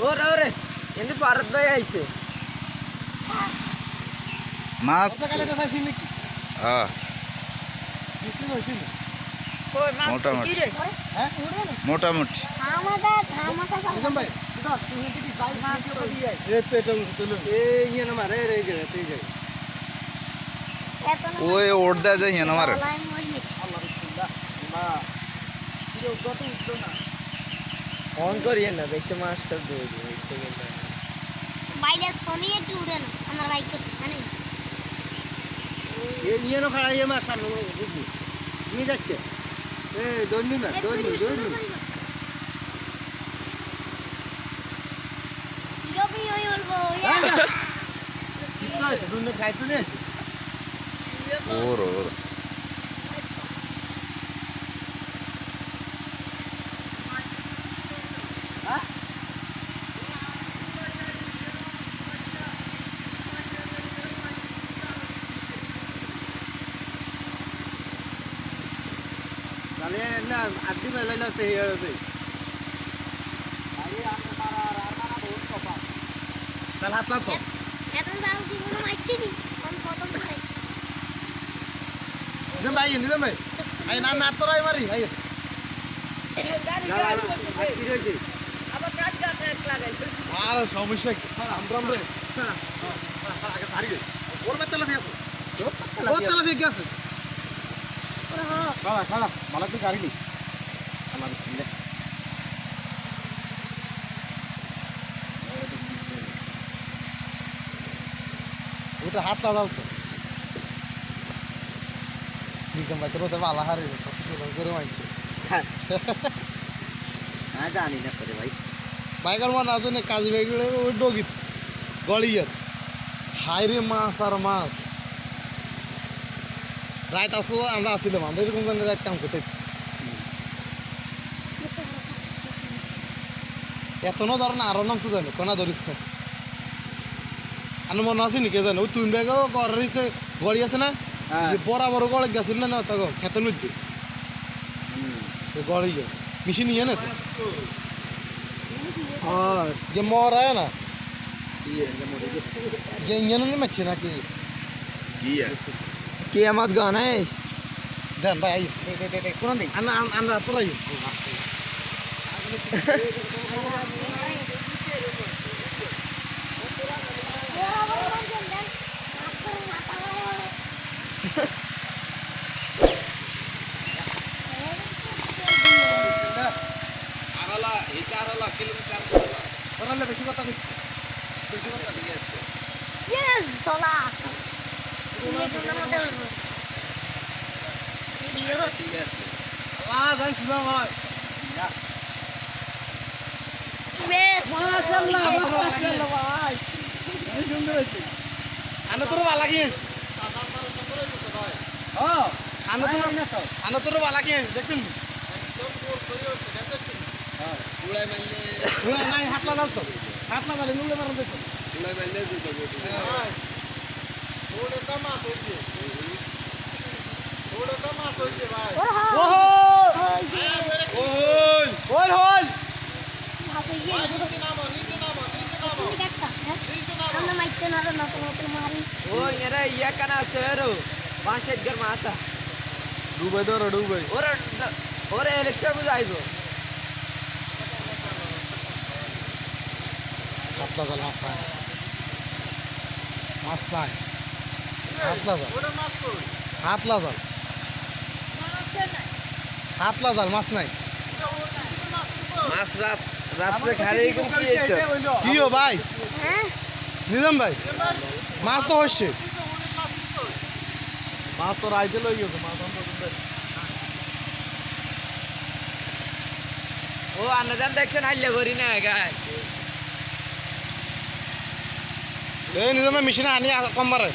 ওরে এনে ভারত ভাই আইছে মাছ হ্যাঁ কই মাছ মোটামুটি। কি রে মোটামুটি ওই ওট দেয় যায় হেন আমার ফোন করিয়ে না দেখতে মাছটা দিয়ে দেখতে গেলে বাইরে সোনি একটু উড়ে না আমার বাইক মানে কিরকম ওই বলবো ওর ওর এখন যাও কি মনে মাইছি নি কোন প্রথম করে আবার কাজ কাজ লাগাই সমস্যা কি আমরা ওর বেতলা ফেসে ওর তেলা ফেকে আছে খালা খালা মালা তুই গাড়ি নি আমার ছিলে ওটা হাত লাগাল তো নিজাম ভাই তোর ওদের ভালো হারে করে মাইছে জানি না করে ভাই বাইকের মান আছে না কাজ বাইকগুলো ওই ডগিত গড়িয়ে হাইরে মাছ আর মাছ রাত আসো আমরা আসছিলাম আমরা এরকম জানি রাত কাম করতে এতনো ধর না আরো নাম তো জানো কোনা ধরিস না আনো মনে আছে নাকি জানো ওই তুই ব্যাগও গড়িয়েছে গড়ি আছে না বরাবর গড়ে গেছিল না তখন খেতে নদী গড়িয়ে মিশি নিয়ে না যে মর আয় না যে ইঞ্জানো নিয়ে মারছে নাকি কিয়ামত গানাইস দেন ভাই আই কোন দিন আমরা তোরাই আড়ালা এটা আড়ালা কিলোমিটার ওরালে বেশি কথা দিচ্ছে বেশি কথা ঠিক আছে ইয়েস তোলা তুমি তোমরা মতে বলবো ভিডিও ঠিক আছে যাই শুনো ভাই বেশ মাশাআল্লাহ ভাই এই সুন্দর হইছে আনো তোর ভালো লাগিয়েছে হ্যাঁ আনো তোর ভালো লাগিয়েছে দেখছেন উড়াই মারলে উড়া নাই হাত লাগাল তো হাত লাগালে নুলে মারন দেখো উড়াই মারলে দুটো বটি ওরে কামা হইছে ওরে কামা হইছে ভাই ওহো ওই ওই হল ভাবে গিয়ে নিচে নামো তুমি দেখতা আমরা মাইতে না না তোমাকে মারি ও এরা ইয়া কানা সেরো পাঁচের ঘর মাতা ডুবাই দাও ডুবাই ওরে ওরে ইলেকট্রিক বুঝাইবো হাত লাগাল মাছ নাই হাত লাগাল হাত লাগাল হাত লাগাল মাছ নাই মাছ রাত রাত্রে খালি কি হইছে কি ও ভাই হ্যাঁ নিজাম ভাই মাছ তো হচ্ছে মাছ তো রাইতে লই গেছে মাছ ও আন্নাজান দেখছেন হাইলে ভরি না গায় এই নিজাম ভাই মেশিনে আনি কম মারে